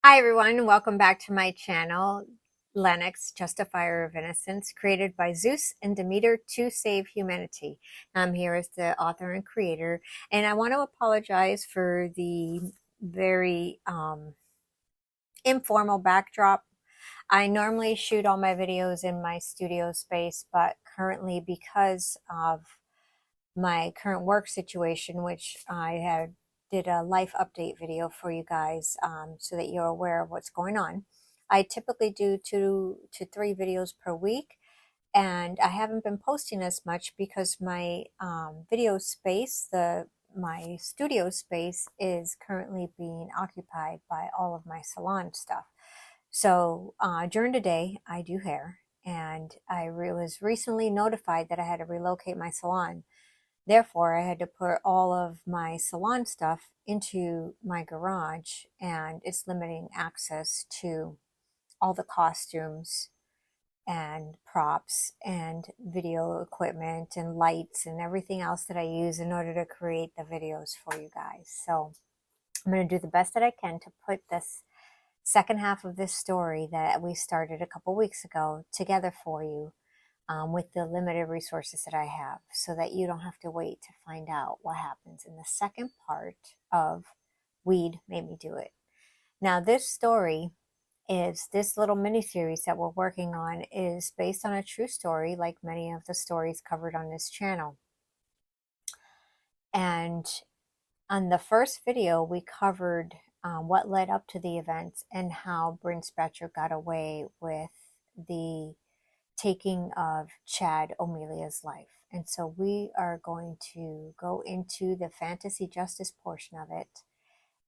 Hi everyone, welcome back to my channel, Lenox Justifier of Innocence, created by Zeus and Demeter to save humanity. I'm here as the author and creator, and I want to apologize for the very informal backdrop. I normally shoot all my videos in my studio space, but currently because of my current work situation, which I did a life update video for you guys so that you're aware of what's going on. I typically do 2 to 3 videos per week, and I haven't been posting as much because my video space, my studio space, is currently being occupied by all of my salon stuff. So during the day, I do hair, and I was recently notified that I had to relocate my salon. Therefore, I had to put all of my salon stuff into my garage, and it's limiting access to all the costumes and props and video equipment and lights and everything else that I use in order to create the videos for you guys. So I'm going to do the best that I can to put this second half of this story that we started a couple weeks ago together for you. With the limited resources that I have, so that you don't have to wait to find out what happens in the second part of Weed Made Me Do It. Now, this story this little mini series that we're working on is based on a true story, like many of the stories covered on this channel. And on the first video, we covered what led up to the events and how Bryan Spejcher got away with the taking of Chad O'Melia's life. And so we are going to go into the fantasy justice portion of it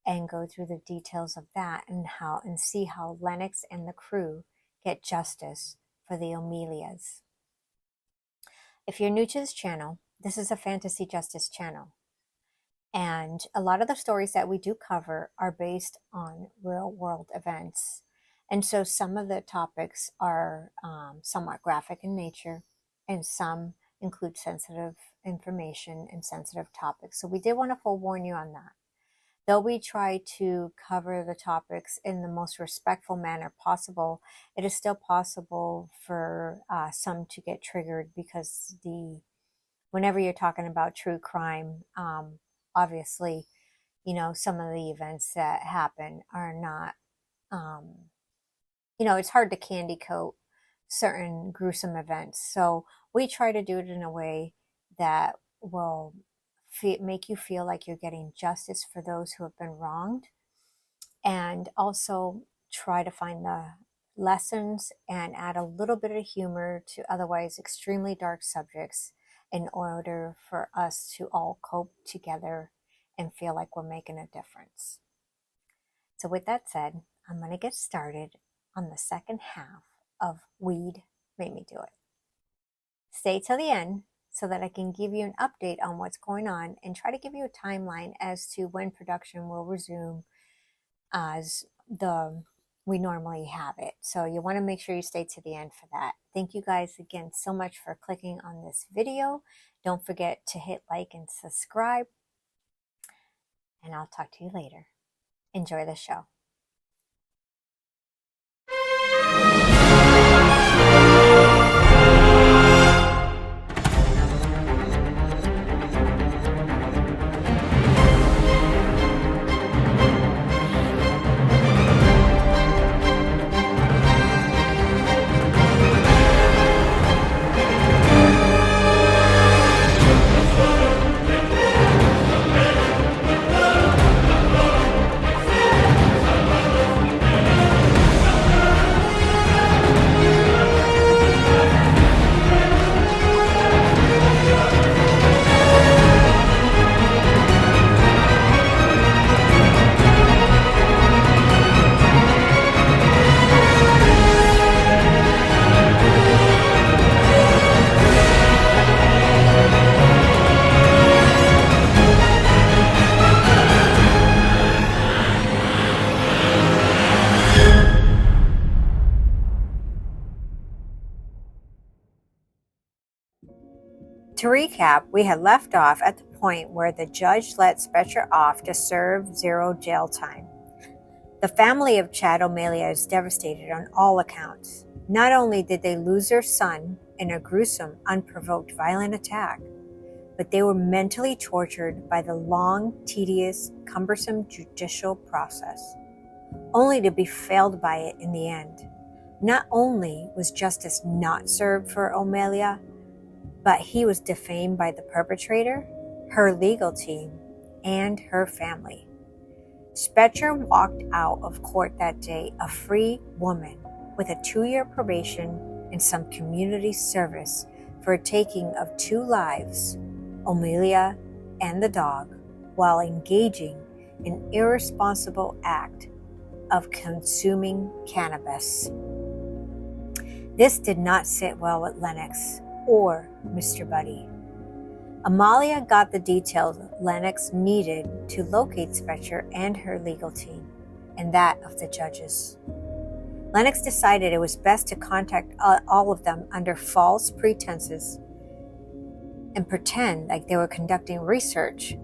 and go through the details of that and see how Lenox and the crew get justice for the O'Melias. If you're new to this channel, this is a fantasy justice channel. And a lot of the stories that we do cover are based on real world events. And so some of the topics are somewhat graphic in nature, and some include sensitive information and sensitive topics. So we did want to forewarn you on that. Though we try to cover the topics in the most respectful manner possible, it is still possible for some to get triggered because whenever you're talking about true crime, obviously, some of the events that happen are not, it's hard to candy coat certain gruesome events. So we try to do it in a way that will make you feel like you're getting justice for those who have been wronged, and also try to find the lessons and add a little bit of humor to otherwise extremely dark subjects in order for us to all cope together and feel like we're making a difference. So with that said, I'm going to get started on the second half of Weed Made Me Do It. Stay till the end so that I can give you an update on what's going on and try to give you a timeline as to when production will resume as we normally have it. So you want to make sure you stay to the end for that. Thank you guys again so much for clicking on this video. Don't forget to hit like and subscribe, and I'll talk to you later. Enjoy the show. To recap, we had left off at the point where the judge let Spejcher off to serve 0 jail time. The family of Chad O'Malley is devastated on all accounts. Not only did they lose their son in a gruesome, unprovoked, violent attack, but they were mentally tortured by the long, tedious, cumbersome judicial process, only to be failed by it in the end. Not only was justice not served for O'Malley, but he was defamed by the perpetrator, her legal team, and her family. Spejcher walked out of court that day a free woman with a 2-year probation and some community service for a taking of 2 lives, O'Malley and the dog, while engaging in an irresponsible act of consuming cannabis. This did not sit well with Lenox or Mr. Buddy. Amalia got the details Lenox needed to locate Spejcher and her legal team, and that of the judges. Lenox decided it was best to contact all of them under false pretenses and pretend like they were conducting research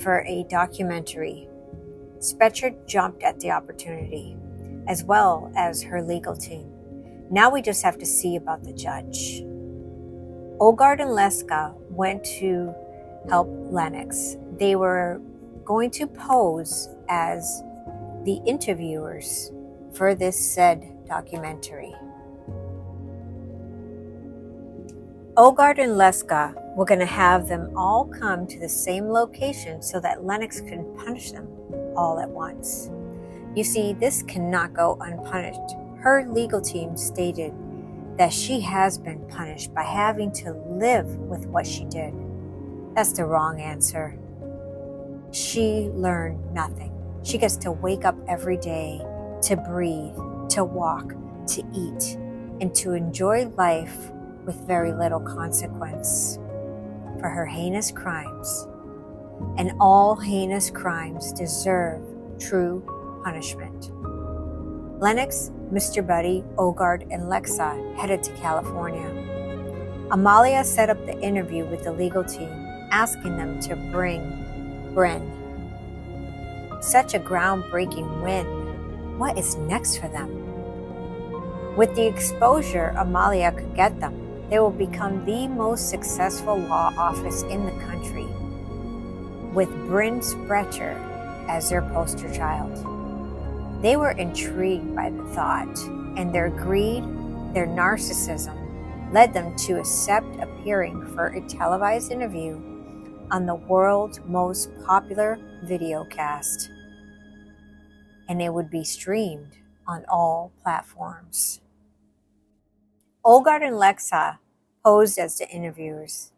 for a documentary. Spejcher jumped at the opportunity, as well as her legal team. Now we just have to see about the judge. Ogard and Leska went to help Lenox. They were going to pose as the interviewers for this said documentary. Ogard and Leska were going to have them all come to the same location so that Lenox could punish them all at once. You see, this cannot go unpunished. Her legal team stated that she has been punished by having to live with what she did. That's the wrong answer. She learned nothing. She gets to wake up every day, to breathe, to walk, to eat, and to enjoy life with very little consequence for her heinous crimes. And all heinous crimes deserve true punishment. Lenox, Mr. Buddy, Ogard, and Lexa headed to California. Amalia set up the interview with the legal team, asking them to bring Bryn. Such a groundbreaking win. What is next for them? With the exposure Amalia could get them, they will become the most successful law office in the country, with Bryan Spejcher as their poster child. They were intrigued by the thought, and their greed, their narcissism, led them to accept appearing for a televised interview on the world's most popular videocast. And it would be streamed on all platforms. Ogard and Lexa posed as the interviewers.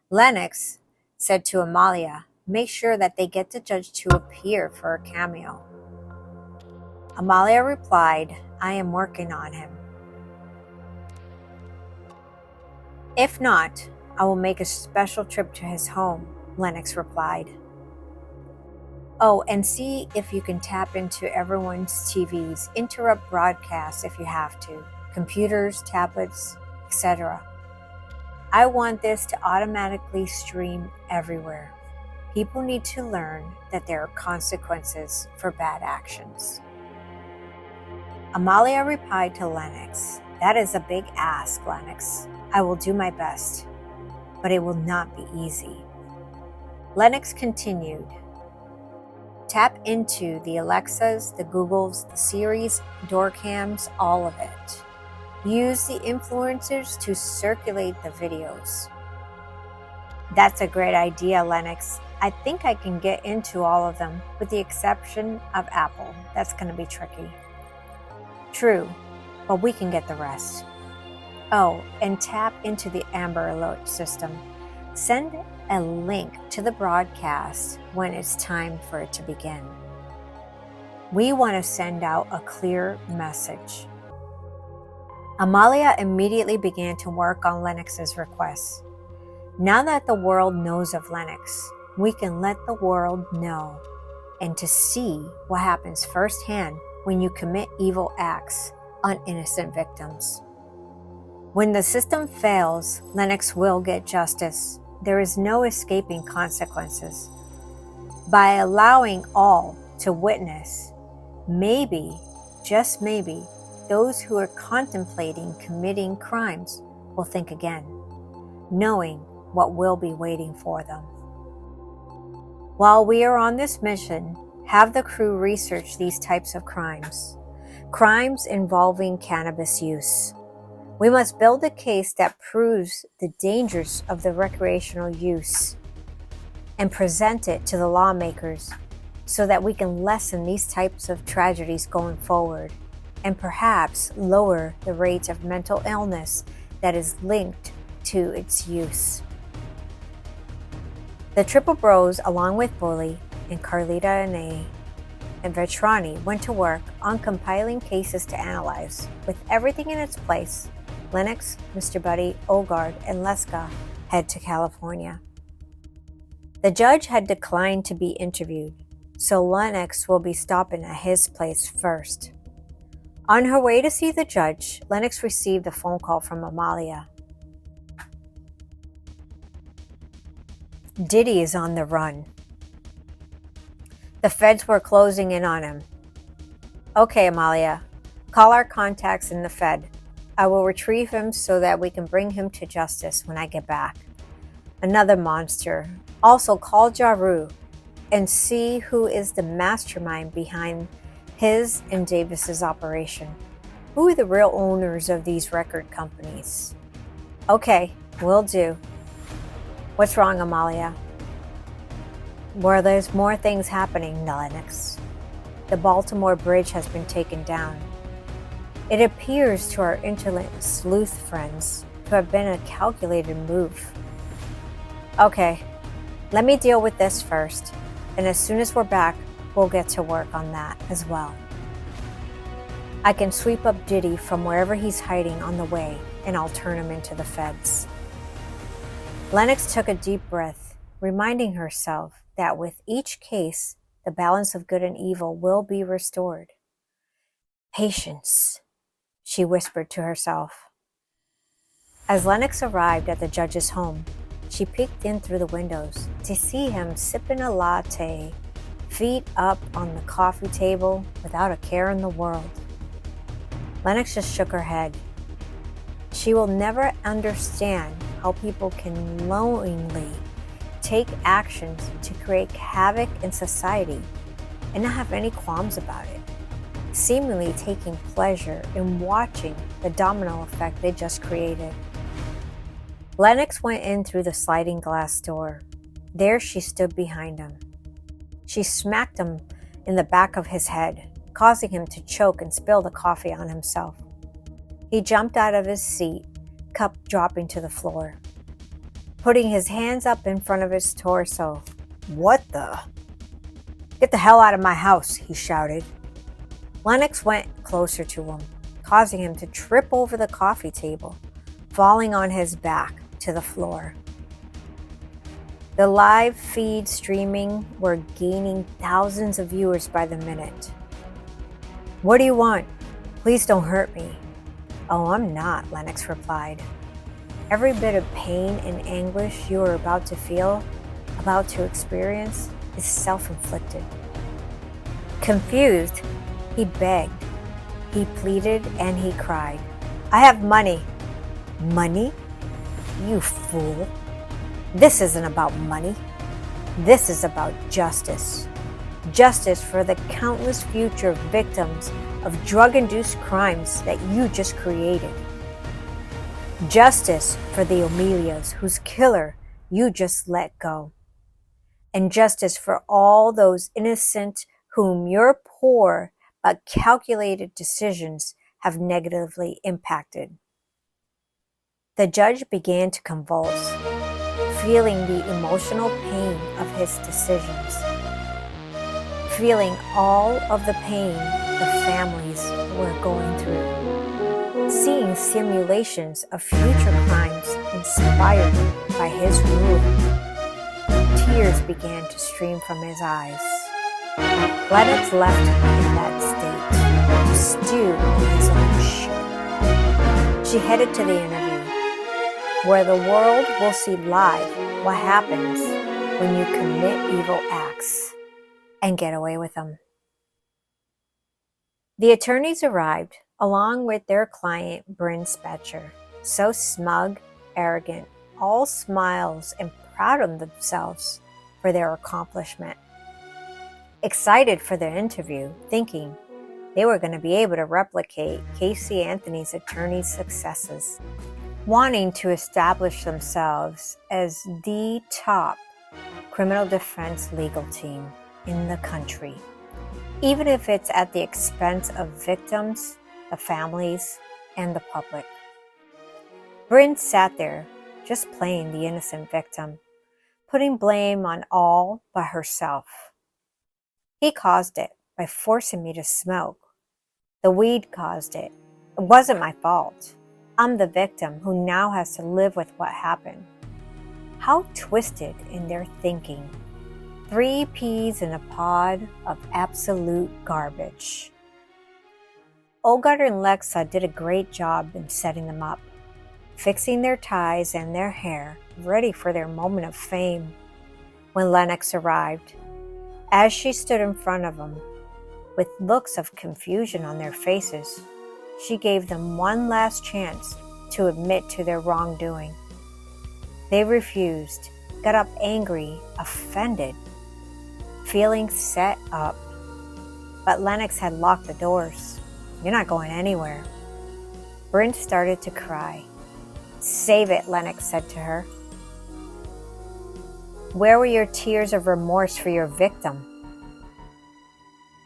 Lenox said to Amalia, make sure that they get the judge to appear for a cameo. Amalia replied, I am working on him. If not, I will make a special trip to his home, Lenox replied. Oh, and see if you can tap into everyone's TVs, interrupt broadcasts if you have to, computers, tablets, etc. I want this to automatically stream everywhere. People need to learn that there are consequences for bad actions. Amalia replied to Lenox, that is a big ask, Lenox. I will do my best, but it will not be easy. Lenox continued, tap into the Alexas, the Googles, the Siris, door cams, all of it. Use the influencers to circulate the videos. That's a great idea, Lenox. I think I can get into all of them, with the exception of Apple. That's going to be tricky. True, but we can get the rest. Oh, and tap into the Amber Alert system. Send a link to the broadcast when it's time for it to begin. We want to send out a clear message. Amalia immediately began to work on Lenox's request. Now that the world knows of Lenox, we can let the world know and to see what happens firsthand when you commit evil acts on innocent victims. When the system fails, Lenox will get justice. There is no escaping consequences. By allowing all to witness, maybe, just maybe, those who are contemplating committing crimes will think again, knowing what will be waiting for them. While we are on this mission, have the crew research these types of crimes. Crimes involving cannabis use. We must build a case that proves the dangers of the recreational use and present it to the lawmakers so that we can lessen these types of tragedies going forward and perhaps lower the rate of mental illness that is linked to its use. The Triple Bros, along with Bully and Carlita and Vetrani, went to work on compiling cases to analyze. With everything in its place, Lenox, Mr. Buddy, Ogard, and Leska head to California. The judge had declined to be interviewed, so Lenox will be stopping at his place first. On her way to see the judge, Lenox received a phone call from Amalia. Diddy is on the run. The feds were closing in on him. Okay, Amalia, call our contacts in the Fed. I will retrieve him so that we can bring him to justice when I get back. Another monster. Also call Jaru and see who is the mastermind behind his and Davis's operation. Who are the real owners of these record companies? Okay, will do. What's wrong, Amalia? Well, there's more things happening, Lenox. The Baltimore Bridge has been taken down. It appears to our internet sleuth friends to have been a calculated move. Okay, let me deal with this first, and as soon as we're back, we'll get to work on that as well. I can sweep up Diddy from wherever he's hiding on the way, and I'll turn him into the feds. Lenox took a deep breath, reminding herself that with each case, the balance of good and evil will be restored. Patience, she whispered to herself. As Lenox arrived at the judge's home, she peeked in through the windows to see him sipping a latte, feet up on the coffee table without a care in the world. Lenox just shook her head. She will never understand how people can knowingly take actions to create havoc in society and not have any qualms about it, seemingly taking pleasure in watching the domino effect they just created. Lenox went in through the sliding glass door. There she stood behind him. She smacked him in the back of his head, causing him to choke and spill the coffee on himself. He jumped out of his seat, cup dropping to the floor, putting his hands up in front of his torso. What the? Get the hell out of my house, he shouted. Lenox went closer to him, causing him to trip over the coffee table, falling on his back to the floor. The live feed streaming were gaining thousands of viewers by the minute. What do you want? Please don't hurt me. Oh, I'm not, Lenox replied. Every bit of pain and anguish you are about to feel, about to experience, is self-inflicted. Confused, he begged, he pleaded, and he cried. I have money. Money? You fool. This isn't about money. This is about justice. Justice for the countless future victims of drug-induced crimes that you just created. Justice for the Amelias whose killer you just let go. And justice for all those innocent whom your poor but calculated decisions have negatively impacted. The judge began to convulse, feeling the emotional pain of his decisions, feeling all of the pain the families were going through, seeing simulations of future crimes inspired by his ruling. Tears began to stream from his eyes. Lenox left in that state to stew in his own shit. She headed to the interview, where the world will see live what happens when you commit evil acts and get away with them. The attorneys arrived, along with their client, Bryan Spejcher, so smug, arrogant, all smiles and proud of themselves for their accomplishment. Excited for their interview, thinking they were going to be able to replicate Casey Anthony's attorney's successes, wanting to establish themselves as the top criminal defense legal team in the country, even if it's at the expense of victims, the families, and the public. Bryn sat there, just playing the innocent victim, putting blame on all but herself. He caused it by forcing me to smoke. The weed caused it. It wasn't my fault. I'm the victim who now has to live with what happened. How twisted in their thinking. 3 peas in a pod of absolute garbage. Olgard and Lexa did a great job in setting them up, fixing their ties and their hair, ready for their moment of fame. When Lenox arrived, as she stood in front of them, with looks of confusion on their faces, she gave them one last chance to admit to their wrongdoing. They refused, got up angry, offended, feeling set up. But Lenox had locked the doors. You're not going anywhere. Bryn started to cry. Save it, Lenox said to her. Where were your tears of remorse for your victim?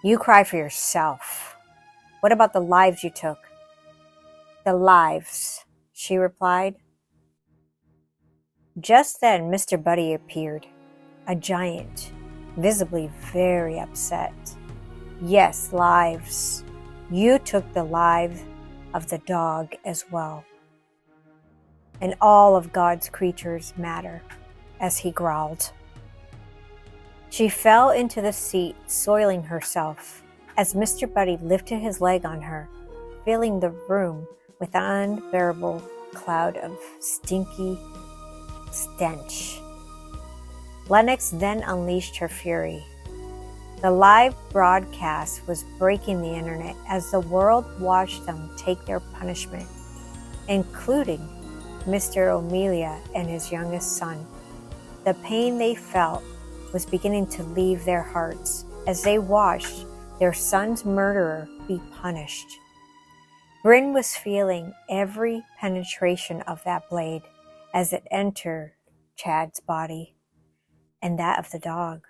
You cry for yourself. What about the lives you took? The lives, she replied. Just then, Mr. Buddy appeared, a giant, visibly very upset. Yes, lives. You took the life of the dog as well. And all of God's creatures matter, as he growled. She fell into the seat, soiling herself, as Mr. Buddy lifted his leg on her, filling the room with an unbearable cloud of stinky stench. Lenox then unleashed her fury. The live broadcast was breaking the internet as the world watched them take their punishment, including Mr. O'Melia and his youngest son. The pain they felt was beginning to leave their hearts as they watched their son's murderer be punished. Bryn was feeling every penetration of that blade as it entered Chad's body and that of the dog.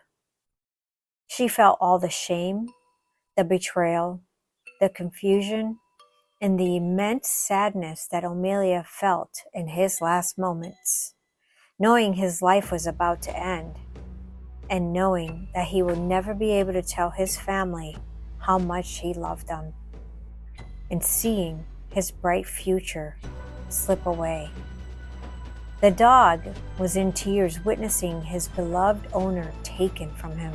She felt all the shame, the betrayal, the confusion, and the immense sadness that O'Melia felt in his last moments, knowing his life was about to end, and knowing that he would never be able to tell his family how much he loved them, and seeing his bright future slip away. The dog was in tears, witnessing his beloved owner taken from him.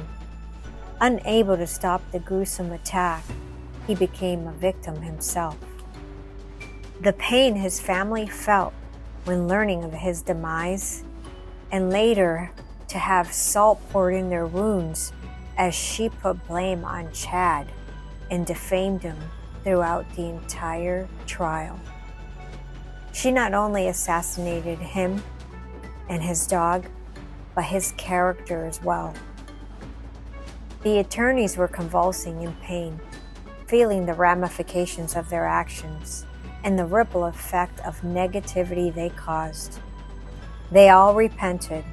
Unable to stop the gruesome attack, he became a victim himself. The pain his family felt when learning of his demise, and later to have salt poured in their wounds as she put blame on Chad and defamed him throughout the entire trial. She not only assassinated him and his dog, but his character as well. The attorneys were convulsing in pain, feeling the ramifications of their actions and the ripple effect of negativity they caused. They all repented.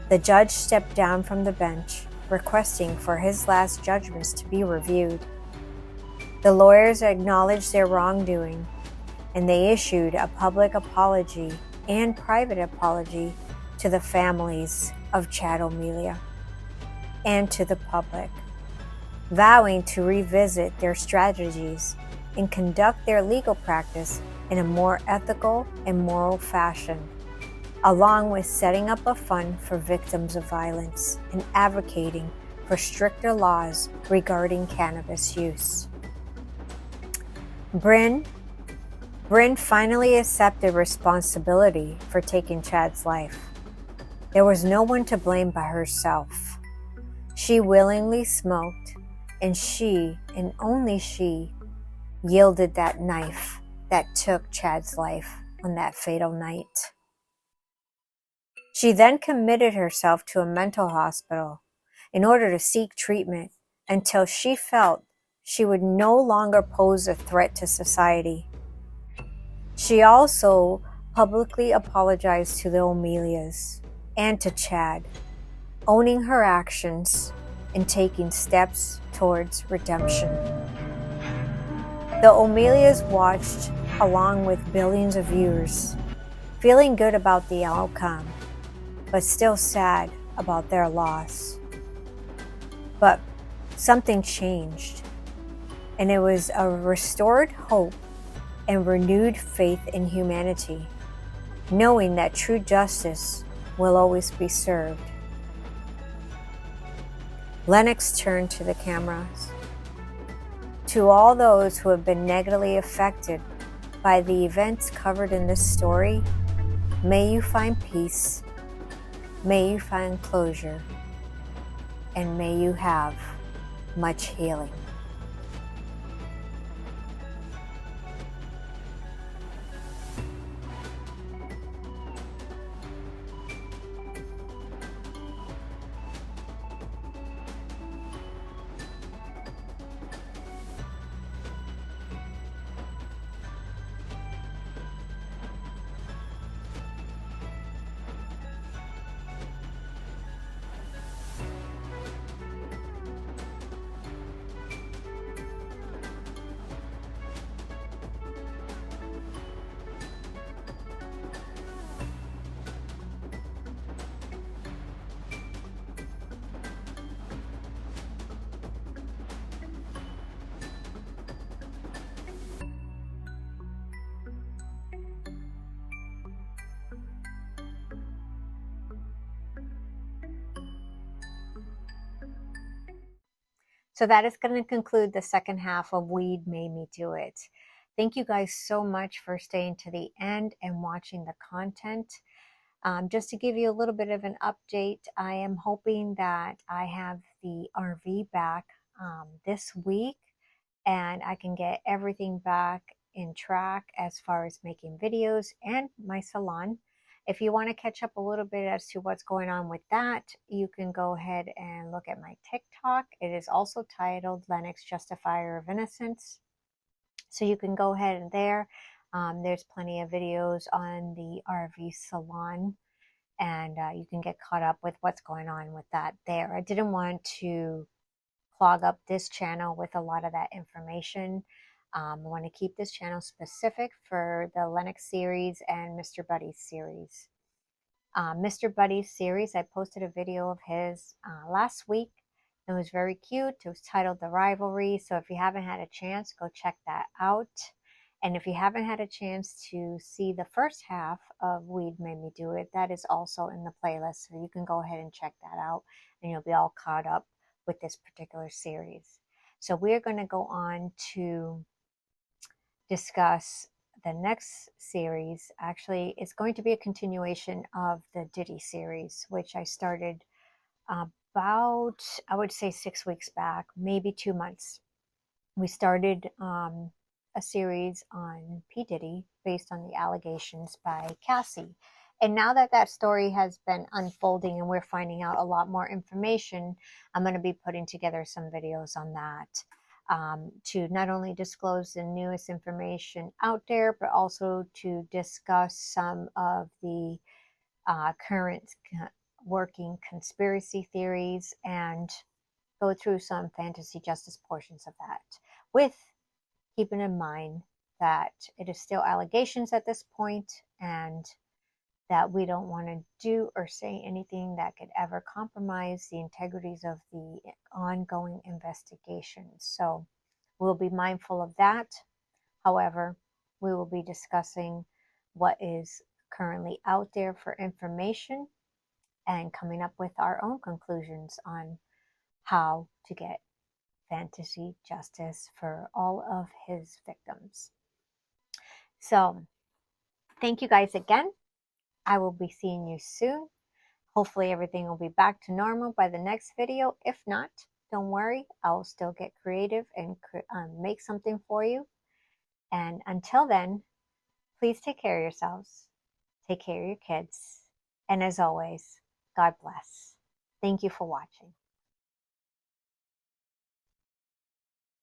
The judge stepped down from the bench, requesting for his last judgments to be reviewed. The lawyers acknowledged their wrongdoing, and they issued a public apology and private apology to the families of Chad O'Melia and to the public, vowing to revisit their strategies and conduct their legal practice in a more ethical and moral fashion, along with setting up a fund for victims of violence and advocating for stricter laws regarding cannabis use. Bryn finally accepted responsibility for taking Chad's life. There was no one to blame but herself. She willingly smoked And she, and only she, yielded that knife that took Chad's life on that fatal night. She then committed herself to a mental hospital in order to seek treatment until she felt she would no longer pose a threat to society. She also publicly apologized to the O'Melias and to Chad, owning her actions and taking steps towards redemption. The O'Melias watched along with billions of viewers, feeling good about the outcome, but still sad about their loss. But something changed, and it was a restored hope and renewed faith in humanity, knowing that true justice will always be served. Lenox turned to the cameras. To all those who have been negatively affected by the events covered in this story, may you find peace, may you find closure, and may you have much healing. So that is going to conclude the second half of Weed Made Me Do It. Thank you guys so much for staying to the end and watching the content. Just to give you a little bit of an update, I am hoping that I have the RV back this week, and I can get everything back in track as far as making videos and my salon. If you want to catch up a little bit as to what's going on with that, you can go ahead and look at my TikTok. It is also titled Lenox Justifier of Innocence. So you can go ahead and there. There's plenty of videos on the RV salon, and you can get caught up with what's going on with that there. I didn't want to clog up this channel with a lot of that information. I want to keep this channel specific for the Lenox series and Mr. Buddy's series. Mr. Buddy's series, I posted a video of his last week. It was very cute. It was titled The Rivalry. So if you haven't had a chance, go check that out. And if you haven't had a chance to see the first half of Weed Made Me Do It, that is also in the playlist. So you can go ahead and check that out, and you'll be all caught up with this particular series. So we're going to go on to discuss the next series. Actually, it's going to be a continuation of the Diddy series, which I started about, I would say 6 weeks back, maybe 2 months. We started a series on P. Diddy based on the allegations by Cassie. And now that that story has been unfolding and we're finding out a lot more information, I'm going to be putting together some videos on that to not only disclose the newest information out there, but also to discuss some of the current working conspiracy theories and go through some fantasy justice portions of that, with keeping in mind that it is still allegations at this point, and that we don't want to do or say anything that could ever compromise the integrities of the ongoing investigations. So we'll be mindful of that. However, we will be discussing what is currently out there for information and coming up with our own conclusions on how to get fantasy justice for all of his victims. So thank you guys again. I will be seeing you soon. Hopefully everything will be back to normal by the next video. If not, don't worry, I'll still get creative and make something for you. And until then, please take care of yourselves, take care of your kids, and as always, God bless. Thank you for watching.